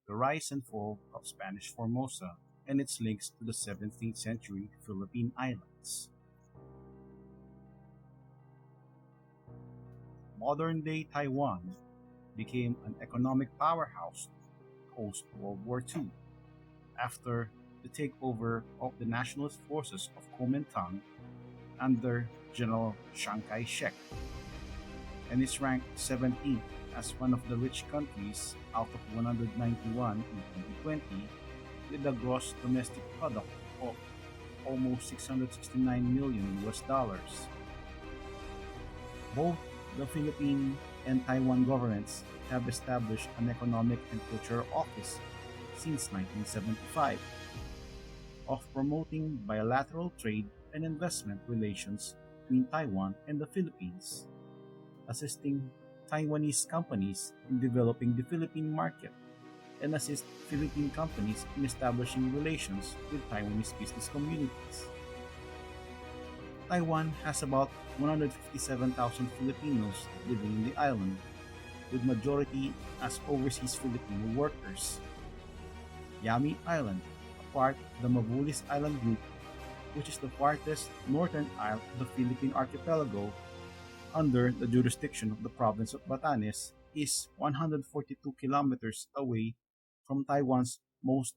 the rise and fall of Spanish Formosa and its links to the 17th century Philippine Islands. Modern day Taiwan became an economic powerhouse post World War II after the takeover of the nationalist forces of Kuomintang under General Chiang Kai shek, and is ranked 17th as one of the rich countries out of 191 in 2020 with a gross domestic product of almost 669 million US dollars. Both the Philippine and Taiwan governments have established an economic and cultural office since 1975 of promoting bilateral trade and investment relations between Taiwan and the Philippines, assisting Taiwanese companies in developing the Philippine market, and assist Philippine companies in establishing relations with Taiwanese business communities. Taiwan has about 157,000 Filipinos living in the island, with majority as overseas Filipino workers. Yami Island, a part of the Mabulis Island Group, which is the farthest northern isle of the Philippine archipelago under the jurisdiction of the province of Batanes, is 142 kilometers away from Taiwan's most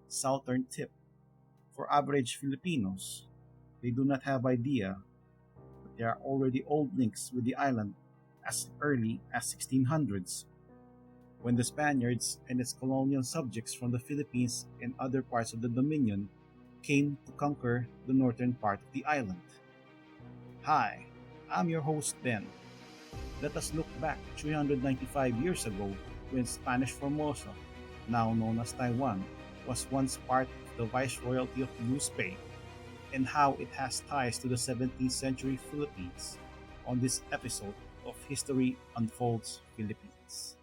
southern tip. For average Filipinos, they do not have idea that there are already old links with the island as early as 1600s, when the Spaniards and its colonial subjects from the Philippines and other parts of the Dominion came to conquer the northern part of the island. Hi, I'm your host Ben. Let us look back 395 years ago when Spanish Formosa, now known as Taiwan, was once part of the Viceroyalty of New Spain, and how it has ties to the 17th century Philippines on this episode of History Unfolds Philippines.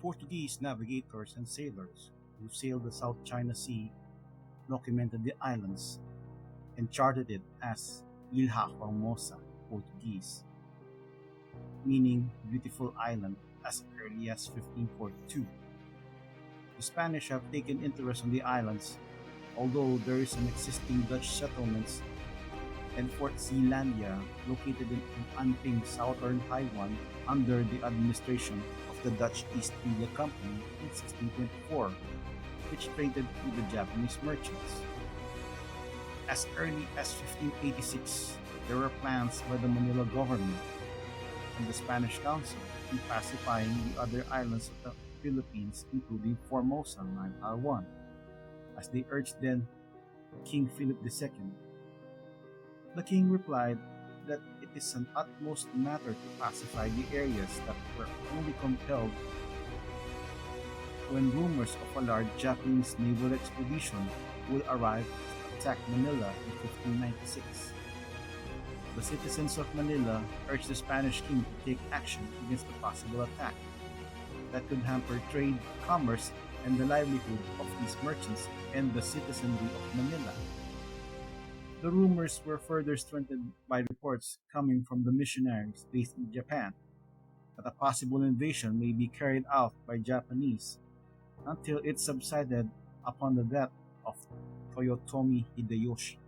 The Portuguese navigators and sailors who sailed the South China Sea documented the islands and charted it as Ilha Formosa, Portuguese, meaning beautiful island, as early as 1542. The Spanish have taken interest in the islands, although there is an existing Dutch settlements and Fort Zeelandia located in Anping, southern Taiwan under the administration of the Dutch East India Company in 1624, which traded with the Japanese merchants. As early as 1586, there were plans by the Manila government and the Spanish Council in pacifying the other islands of the Philippines, including Formosa and Taiwan, as they urged then King Philip II. The king replied that it is an utmost matter to pacify the areas that were only compelled when rumors of a large Japanese naval expedition will arrive to attack Manila in 1596. The citizens of Manila urged the Spanish king to take action against the possible attack that could hamper trade, commerce, and the livelihood of these merchants and the citizenry of Manila. The rumors were further strengthened by reports coming from the missionaries based in Japan that a possible invasion may be carried out by Japanese until it subsided upon the death of Toyotomi Hideyoshi.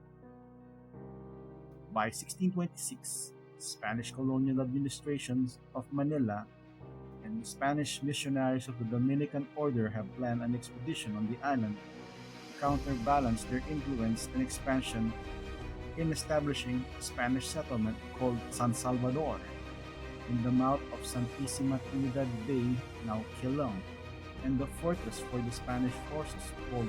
By 1626, Spanish colonial administrations of Manila and Spanish missionaries of the Dominican Order have planned an expedition on the island to counterbalance their influence and expansion in establishing a Spanish settlement called San Salvador in the mouth of Santissima Trinidad Bay, now Quilon, and the fortress for the Spanish forces called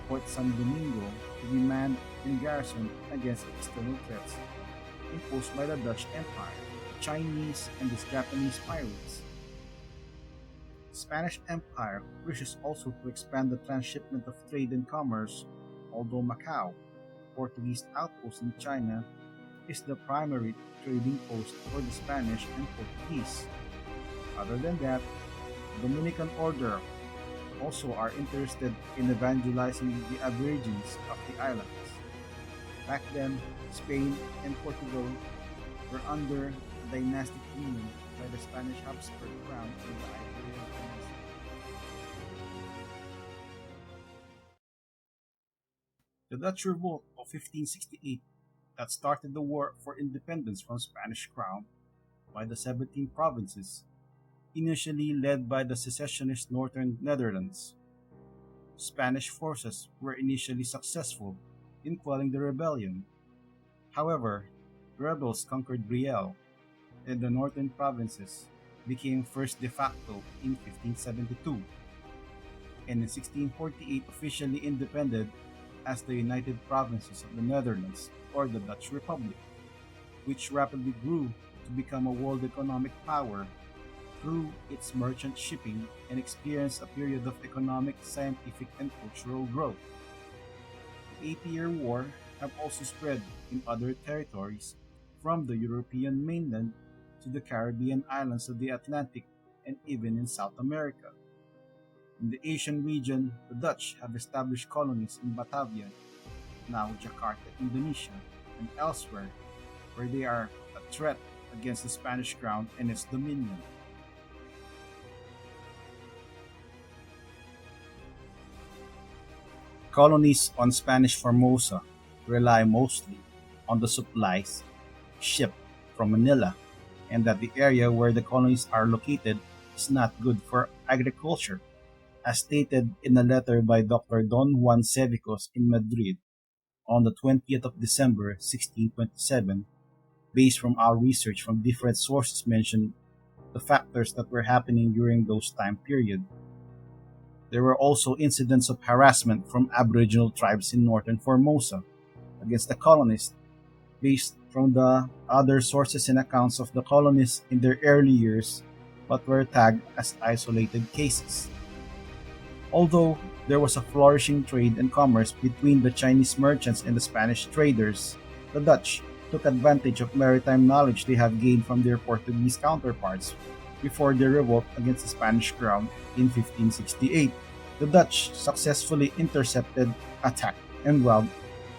Fort San Domingo to be manned and garrisoned against external threats imposed by the Dutch Empire, the Chinese, and the Japanese pirates, Spanish Empire wishes also to expand the transshipment of trade and commerce, although Macau, Portuguese outpost in China, is the primary trading post for the Spanish and Portuguese. Other than that, the Dominican Order also are interested in evangelizing the Aborigines of the islands. Back then, Spain and Portugal were under dynastic rule by the Spanish Habsburg crown in the Iberian Peninsula. The Dutch Revolt of 1568 that started the war for independence from Spanish crown by the 17 provinces, initially led by the secessionist Northern Netherlands. Spanish forces were initially successful in quelling the rebellion. However, rebels conquered Brielle, and the northern provinces became first de facto in 1572, and in 1648 officially independent as the United Provinces of the Netherlands, or the Dutch Republic, which rapidly grew to become a world economic power through its merchant shipping and experienced a period of economic, scientific, and cultural growth. The 80-Year War have also spread in other territories, from the European mainland to the Caribbean islands of the Atlantic and even in South America. In the Asian region, the Dutch have established colonies in Batavia, now Jakarta, Indonesia, and elsewhere, where they are a threat against the Spanish crown and its dominion. Colonies on Spanish Formosa rely mostly on the supplies shipped from Manila, and that the area where the colonies are located is not good for agriculture, as stated in a letter by Dr. Don Juan Sevicos in Madrid on the 20th of December 1627. Based from our research from different sources mentioned the factors that were happening during those time period. There were also incidents of harassment from Aboriginal tribes in northern Formosa against the colonists based from the other sources and accounts of the colonists in their early years, but were tagged as isolated cases. Although there was a flourishing trade and commerce between the Chinese merchants and the Spanish traders, the Dutch took advantage of maritime knowledge they had gained from their Portuguese counterparts before their revolt against the Spanish crown in 1568. The Dutch successfully intercepted, attacked, and robbed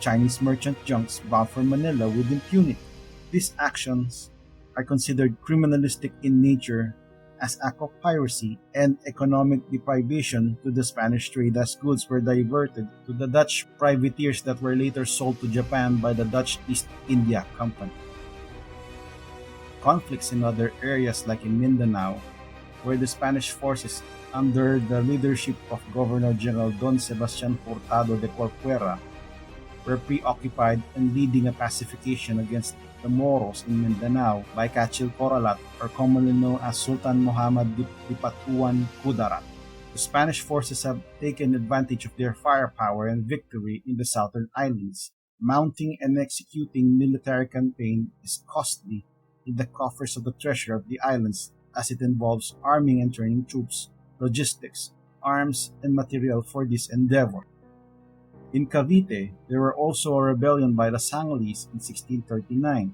Chinese merchant junks bound for Manila with impunity. These actions are considered criminalistic in nature as act of piracy and economic deprivation to the Spanish trade as goods were diverted to the Dutch privateers that were later sold to Japan by the Dutch East India Company. Conflicts in other areas like in Mindanao, where the Spanish forces under the leadership of Governor General Don Sebastian Hurtado de Corcuera were preoccupied in leading a pacification against the Moros in Mindanao by Kachil Coralat, or commonly known as Sultan Muhammad Dipatuan Kudarat. The Spanish forces have taken advantage of their firepower and victory in the southern islands. Mounting and executing military campaign is costly in the coffers of the treasure of the islands, as it involves arming and training troops, logistics, arms, and material for this endeavor. In Cavite, there were also a rebellion by the Sangalis in 1639,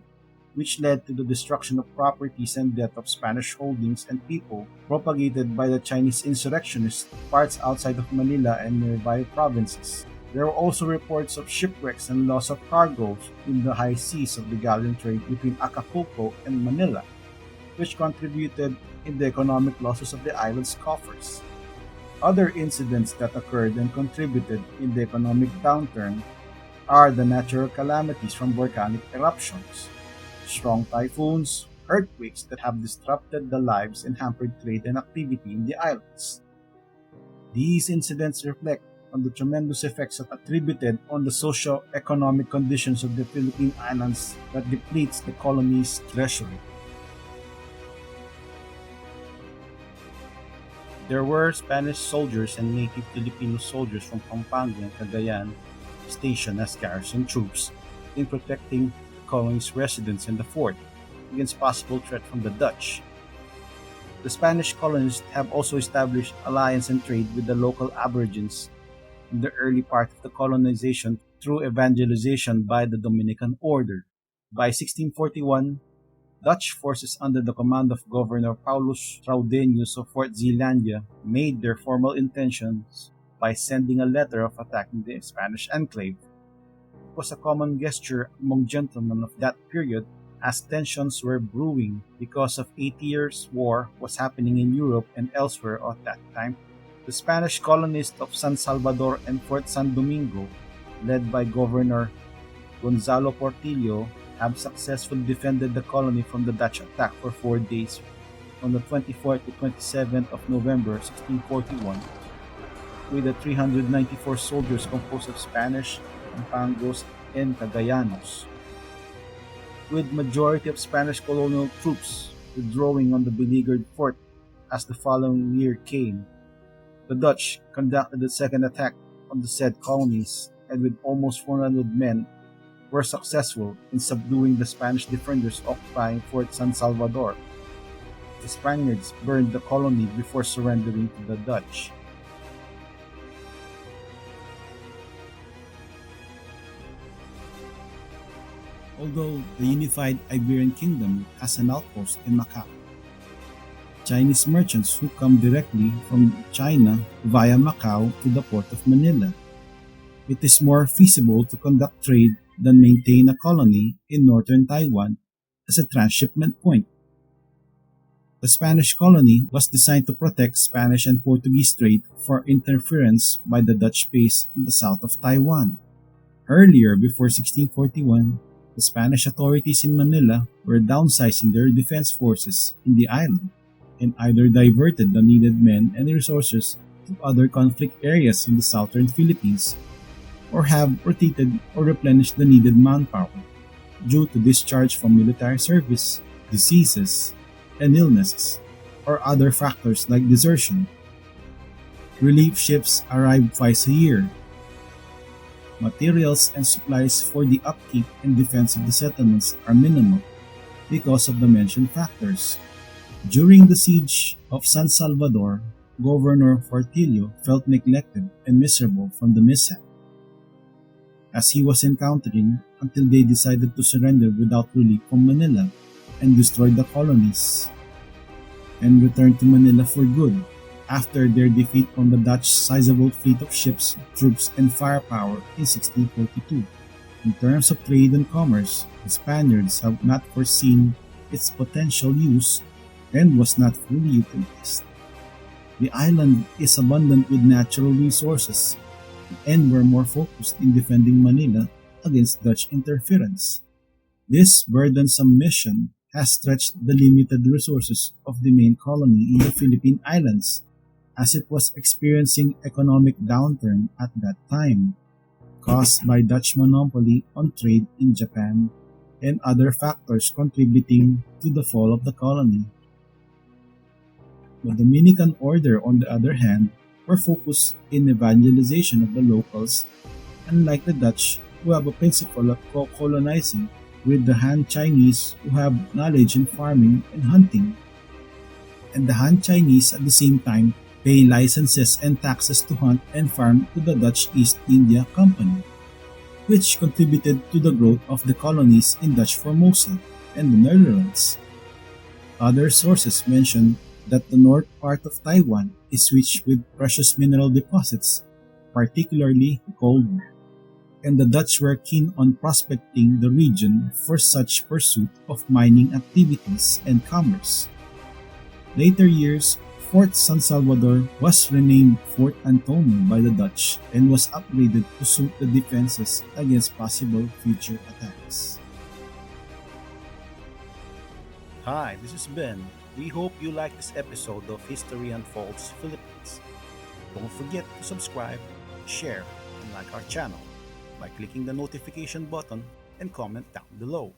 which led to the destruction of properties and death of Spanish holdings and people propagated by the Chinese insurrectionists parts outside of Manila and nearby provinces. There were also reports of shipwrecks and loss of cargoes in the high seas of the galleon trade between Acapulco and Manila, which contributed in the economic losses of the island's coffers. Other incidents that occurred and contributed in the economic downturn are the natural calamities from volcanic eruptions, strong typhoons, earthquakes that have disrupted the lives and hampered trade and activity in the islands. These incidents reflect on the tremendous effects attributed on the socio-economic conditions of the Philippine Islands that depletes the colony's treasury. There were Spanish soldiers and native Filipino soldiers from Pampanga and Cagayan stationed as garrison troops in protecting the colony's residents in the fort against possible threat from the Dutch. The Spanish colonists have also established alliance and trade with the local Aborigines in the early part of the colonization through evangelization by the Dominican order. By 1641, Dutch forces under the command of Governor Paulus Traudenus of Fort Zeelandia made their formal intentions by sending a letter of attacking the Spanish enclave. It was a common gesture among gentlemen of that period as tensions were brewing because of 8 Years' War was happening in Europe and elsewhere at that time. The Spanish colonists of San Salvador and Fort San Domingo, led by Governor Gonzalo Portillo, have successfully defended the colony from the Dutch attack for 4 days on the 24th to 27th of November 1641, with the 394 soldiers composed of Spanish, Pampangos, and Cagayanos, with majority of Spanish colonial troops withdrawing on the beleaguered fort as the following year came. The Dutch conducted the second attack on the said colonies and with almost 400 men were successful in subduing the Spanish defenders occupying Fort San Salvador. The Spaniards burned the colony before surrendering to the Dutch. Although the unified Iberian Kingdom has an outpost in Macau, Chinese merchants who come directly from China via Macau to the port of Manila. It is more feasible to conduct trade than maintain a colony in northern Taiwan as a transshipment point. The Spanish colony was designed to protect Spanish and Portuguese trade for interference by the Dutch base in the south of Taiwan. Earlier, before 1641, the Spanish authorities in Manila were downsizing their defense forces in the island and either diverted the needed men and resources to other conflict areas in the southern Philippines or have rotated or replenished the needed manpower due to discharge from military service, diseases, and illnesses, or other factors like desertion. Relief ships arrive twice a year. Materials and supplies for the upkeep and defense of the settlements are minimal because of the mentioned factors. During the siege of San Salvador, Governor Portillo felt neglected and miserable from the mishap, as he was encountering until they decided to surrender without relief from Manila and destroy the colonies and return to Manila for good after their defeat from the Dutch sizable fleet of ships, troops, and firepower in 1642. In terms of trade and commerce, the Spaniards have not foreseen its potential use and was not fully utilized. The island is abundant with natural resources and were more focused in defending Manila against Dutch interference. This burdensome mission has stretched the limited resources of the main colony in the Philippine Islands as it was experiencing economic downturn at that time, caused by Dutch monopoly on trade in Japan and other factors contributing to the fall of the colony. The Dominican order, on the other hand, were focused in evangelization of the locals, unlike the Dutch, who have a principle of co-colonizing with the Han Chinese who have knowledge in farming and hunting. And the Han Chinese at the same time pay licenses and taxes to hunt and farm to the Dutch East India Company, which contributed to the growth of the colonies in Dutch Formosa and the Netherlands. Other sources mention that the north part of Taiwan is rich with precious mineral deposits, particularly gold, and the Dutch were keen on prospecting the region for such pursuit of mining activities and commerce. Later years, Fort San Salvador was renamed Fort Antonio by the Dutch and was upgraded to suit the defenses against possible future attacks. Hi, this is Ben. We hope you like this episode of History Unfolds Philippines. Don't forget to subscribe, share, and like our channel by clicking the notification button and comment down below.